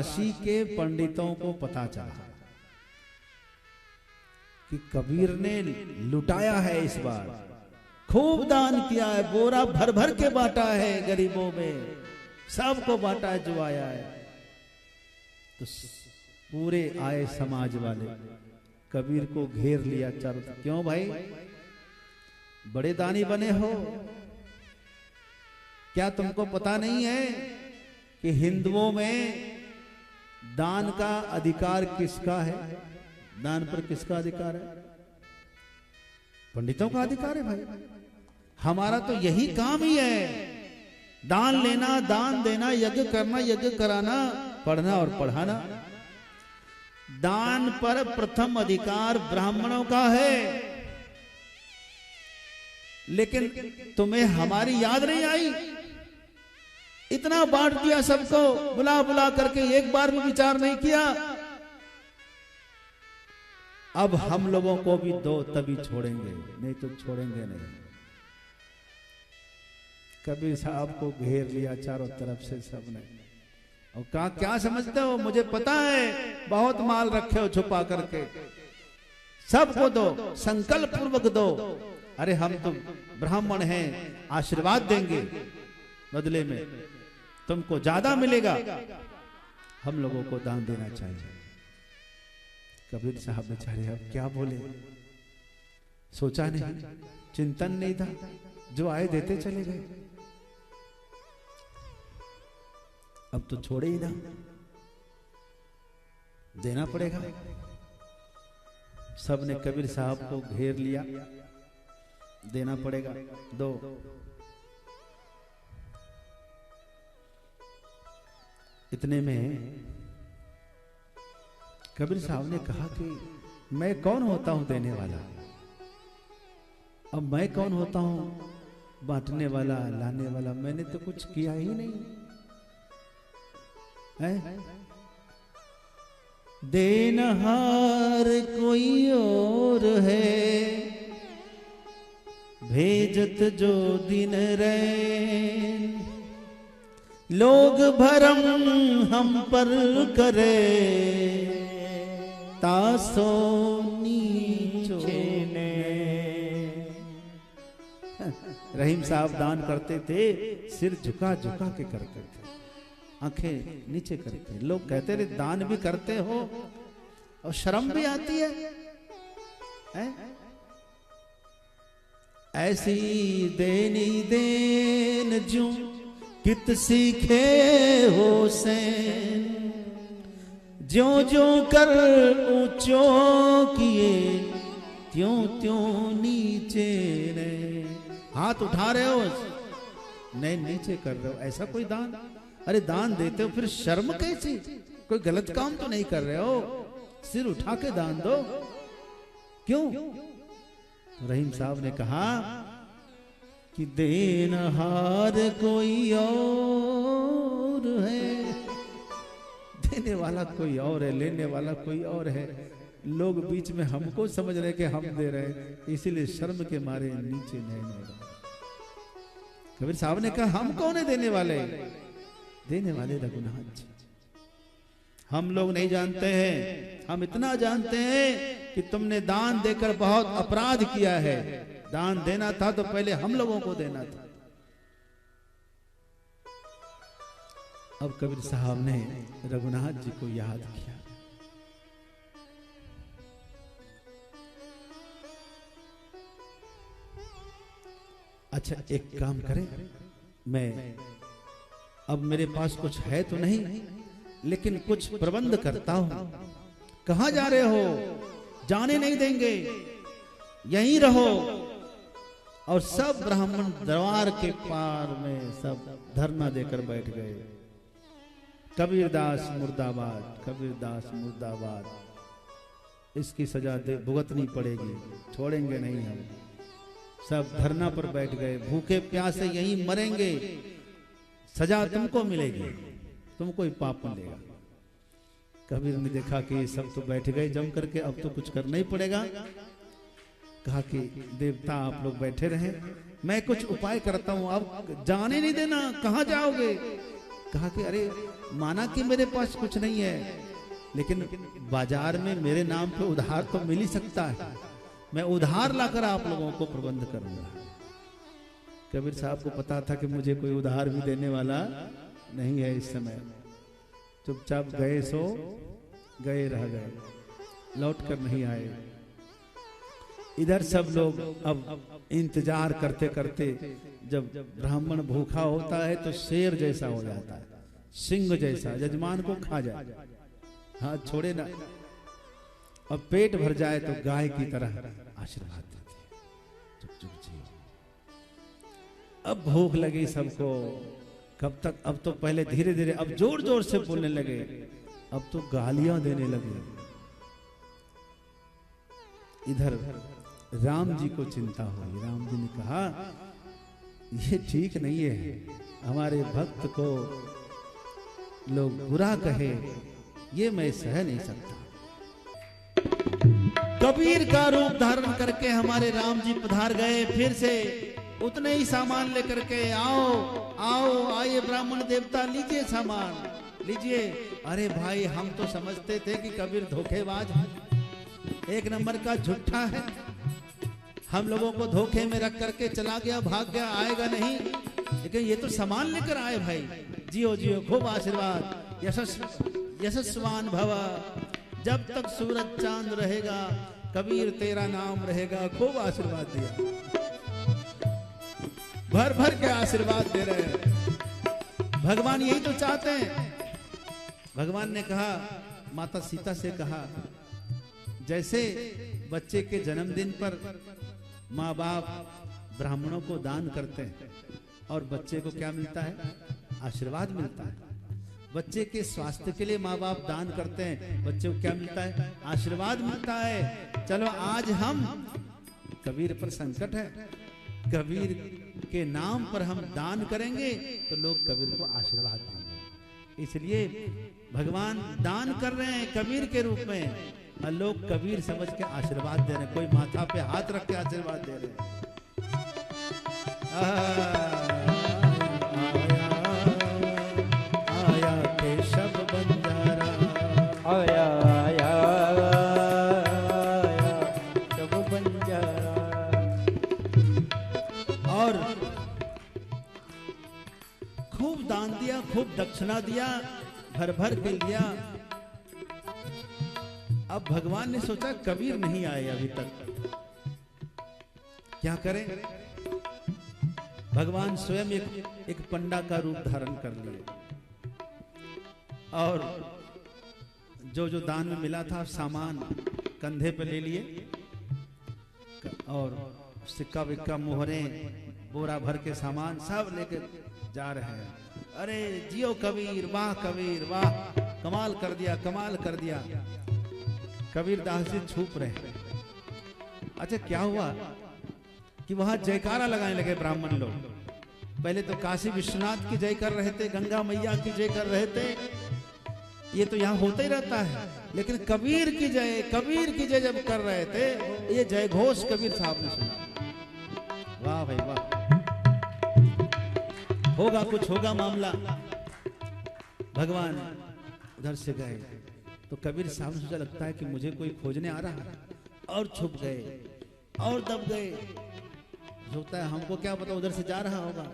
काशी के पंडितों को पता चला कि कबीर ने लुटाया है, इस बार खूब दान किया है, बोरा भर भर के बांटा है गरीबों में, सबको बांटा है जो आया है। तो पूरे आए समाज वाले कबीर को घेर लिया चारों तरफ। क्यों भाई, बड़े दानी बने हो, क्या तुमको पता नहीं है कि हिंदुओं में दान का अधिकार किसका है? दान पर किसका अधिकार है? पंडितों का अधिकार है भाई। हमारा तो यही काम ही है, दान लेना, दान देना, यज्ञ करना, यज्ञ कराना, पढ़ना और पढ़ाना। दान पर प्रथम अधिकार ब्राह्मणों का है, लेकिन तुम्हें हमारी याद नहीं आई? इतना बांट दिया सबको, बुला बुला करके एक बार भी विचार नहीं किया। अब हम लोगों को भी दो तभी छोड़ेंगे, नहीं तो छोड़ेंगे नहीं। कबीर साहब को घेर लिया चारों तरफ से सबने, और कहा क्या समझते हो, मुझे पता है बहुत माल रखे हो छुपा करके, सबको दो, संकल्प पूर्वक दो। अरे हम तो ब्राह्मण हैं, आशीर्वाद देंगे, बदले में तुमको ज्यादा मिलेगा, हम लोगों को दान देना चाहिए। कबीर साहब बेचारे अब क्या बोले, सोचा नहीं, चिंतन नहीं था, जो आए देते चले गए। अब तो छोड़े ही ना, देना पड़ेगा। सबने कबीर साहब को घेर लिया, देना पड़ेगा, दो। इतने में कबीर साहब ने कहा कि मैं कौन होता हूं देने वाला, अब मैं कौन होता हूं बांटने वाला, लाने वाला? मैंने तो कुछ किया ही नहीं है। देनहार कोई और है, भेजत जो दिन रैन, लोग भरम हम पर करे, तासो नीचे ने। रहीम साहब दान करते थे, सिर झुका झुका के करते थे, आंखें नीचे करते। लोग कहते रहे दान भी करते हो और शर्म भी आती है? ऐसी देनी देन जो कित सीखे हो सैन, ज्यों ज्यों कर ऊंचो किए त्यों त्यों नीचे ने। हाथ उठा रहे हो, नहीं नीचे कर रहे हो, ऐसा कोई दान? अरे दान देते हो फिर शर्म कैसी? कोई गलत काम तो नहीं कर रहे हो, सिर उठा के दान दो, क्यों? तो रहीम साहब ने कहा कि देनहार कोई और है, देने वाला कोई और है, लेने वाला कोई और है। लोग बीच में हमको समझ रहे कि हम दे रहे, इसीलिए शर्म के मारे नीचे नहीं। कबीर साहब ने कहा हम कौन है देने वाले? देने वाले रघुनाथ जी। हम लोग नहीं जानते हैं, हम इतना जानते हैं कि तुमने दान देकर बहुत अपराध किया है। दान देना था तो पहले हम लोगों को देना था। अब कबीर साहब ने रघुनाथ जी को याद किया। अच्छा एक काम करें, मैं अब मेरे पास कुछ है तो नहीं, लेकिन कुछ प्रबंध करता हूं। कहां जा रहे हो? जाने नहीं देंगे, यहीं रहो। और सब ब्राह्मण दरबार के पार में सब धरना देकर बैठ गए। कबीरदास मुर्दाबाद, कबीरदास मुर्दाबाद, इसकी सजा भुगतनी पड़ेगी, छोड़ेंगे नहीं हम। सब धरना पर बैठ गए, भूखे प्यासे यहीं मरेंगे, सजा तुमको मिलेगी, तुमको ही पाप मिलेगा। कबीर ने देखा कि सब तो बैठ गए जम करके, अब तो कुछ करना ही पड़ेगा। कहा कि देवता आप लोग बैठे रहे, मैं कुछ उपाय करता हूं, अब जाने नहीं देना। कहां जाओगे? कहा कि अरे माना कि मेरे पास कुछ नहीं है, लेकिन बाजार में मेरे नाम पे उधार तो मिल ही सकता है, मैं उधार लाकर आप लोगों को प्रबंध करूंगा। कबीर साहब को पता था कि मुझे कोई उधार भी देने वाला नहीं है इस समय। चुपचाप गए सो गए रह गए, लौट कर नहीं आए। इधर सब लोग अब इंतजार करते करते, जब ब्राह्मण भूखा होता है तो शेर जैसा हो जाता है, सिंह जैसा, यजमान को खा जाए, हाथ छोड़े ना, और पेट भर जाए तो गाय की तरह आशीर्वाद देते हैं, चुप चुप जी। अब भूख लगी सबको, कब तक, अब तो पहले धीरे धीरे, अब जोर जोर से बोलने लगे, अब तो गालियां देने लगे। इधर राम जी को चिंता हुई। राम जी ने कहा ये ठीक नहीं है, हमारे भक्त को लोग बुरा कहे, ये मैं सह नहीं सकता। कबीर का रूप धारण करके हमारे राम जी पधार गए। फिर से उतने ही सामान लेकर के, आओ आओ आइए ब्राह्मण देवता, लीजिए सामान लीजिए। अरे भाई हम तो समझते थे कि कबीर धोखेबाज है, एक नंबर का झूठा है, हम लोगों को धोखे में रख करके चला गया, भाग गया, आएगा नहीं, लेकिन ये तो सामान लेकर आए भाई। जियो जियो, खूब आशीर्वाद, यशस्वान भव, जब तक सूरज चांद रहेगा कबीर तेरा नाम रहेगा। खूब आशीर्वाद दिया, भर भर के आशीर्वाद दे रहे हैं। भगवान यही तो चाहते हैं। भगवान ने कहा, माता सीता से कहा, जैसे बच्चे के जन्मदिन पर माँ बाप ब्राह्मणों को दान करते हैं और बच्चे को क्या मिलता है? आशीर्वाद मिलता है। बच्चे के स्वास्थ्य के लिए माँ बाप दान करते हैं, बच्चे को क्या मिलता है? आशीर्वाद मिलता है। चलो आज हम, कबीर पर संकट है, कबीर के नाम पर हम दान करेंगे तो लोग कबीर को आशीर्वाद देंगे। इसलिए भगवान दान कर रहे हैं कबीर के रूप में, और लोग कबीर समझ के आशीर्वाद दे रहे हैं। कोई माथा पे हाथ रख के आशीर्वाद दे रहे हैं। आया केशव बंजारा, आया आया केशव बंजारा। और खूब दान दिया, खूब दक्षिणा दिया, भर भर के लिया। अब भगवान ने सोचा कबीर नहीं आए अभी तक, क्या करें? भगवान स्वयं एक पंडा का रूप धारण कर लिए, और जो जो दान में मिला था सामान कंधे पे ले लिए, और सिक्का विक्का मोहरे बोरा भर के सामान सब लेके जा रहे हैं। अरे जियो कबीर, वाह कबीर वाह, कमाल कर दिया, कमाल कर दिया। कबीर दास जी छुप रहे। अच्छा क्या हुआ कि वहां जयकारा लगाने लगे ब्राह्मण लोग। पहले तो काशी विश्वनाथ की जय कर रहे थे, गंगा मैया की जय कर रहे थे, ये तो यहाँ होता ही रहता है। लेकिन कबीर की जय, कबीर की जय जब कर रहे थे, ये जय घोष कबीर साहब ने सुना। वाह भाई वाह, होगा कुछ, होगा मामला। भगवान उधर से गए तो कबीर साहब सोचा, लगता है कि मुझे कोई खोजने आ रहा है, और छुप गए और दब गए। होता है, हमको क्या पता उधर से जा रहा होगा।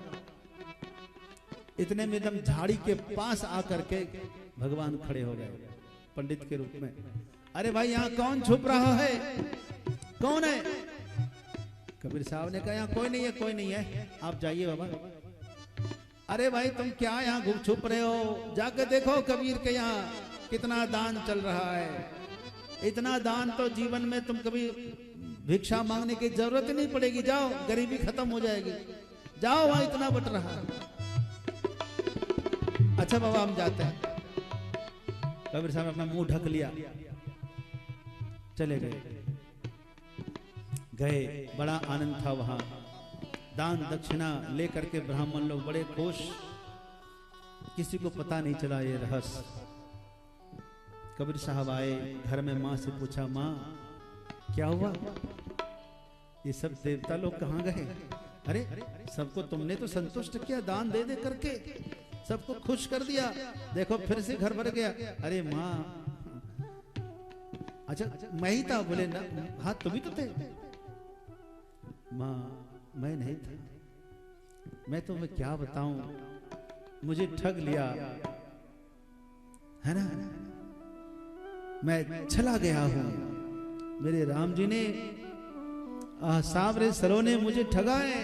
इतने में एकदम झाड़ी के पास आकर के भगवान खड़े हो गए पंडित के रूप में। अरे भाई यहाँ कौन छुप रहा है, कौन है? कबीर साहब ने कहा, यहाँ कोई नहीं है, कोई नहीं है, आप जाइए बाबा। अरे भाई तुम क्या यहाँ घुप छुप रहे हो, जाकर देखो कबीर के यहाँ कितना दान चल रहा है। इतना दान तो जीवन में तुम कभी भिक्षा मांगने की जरूरत ही नहीं पड़ेगी, जाओ, गरीबी खत्म हो जाएगी, जाओ वहां इतना बट रहा है। अच्छा बाबा हम जाते हैं। कबीर साहब ने अपना मुंह ढक लिया, चले गए। बड़ा आनंद था वहां, दान दक्षिणा लेकर के ब्राह्मण लोग बड़े खुश, किसी को पता नहीं चला ये रहस्य। कबीर साहब आए घर में, माँ से पूछा, माँ क्या हुआ, ये सब देवता लोग कहाँ गए? अरे सबको तुमने तो संतुष्ट किया दान दे दे करके, सबको खुश कर दिया। देखो फिर से घर भर गया। अरे माँ, अच्छा मैं ही था? बोले ना, हाँ तुम ही तो थे। माँ मैं नहीं था, मैं तुम्हें क्या बताऊं, मुझे ठग लिया है ना, मैं चला गया हूं। मेरे राम जी ने, सांवरे सरों ने मुझे ठगा है,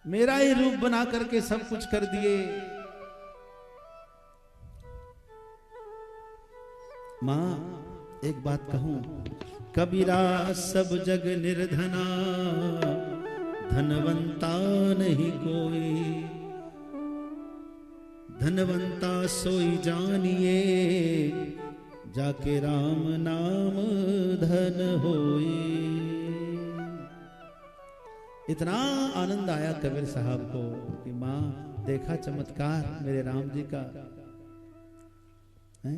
मेरा ही रूप बना करके सब कुछ कर दिए। मां एक बात कहूं, कबीरा सब जग निर्धना, धनवंता नहीं कोई, धनवंता सोई जानिए, जाके राम नाम धन होई। इतना आनंद आया कबीर साहब को कि मां देखा चमत्कार मेरे राम जी का है?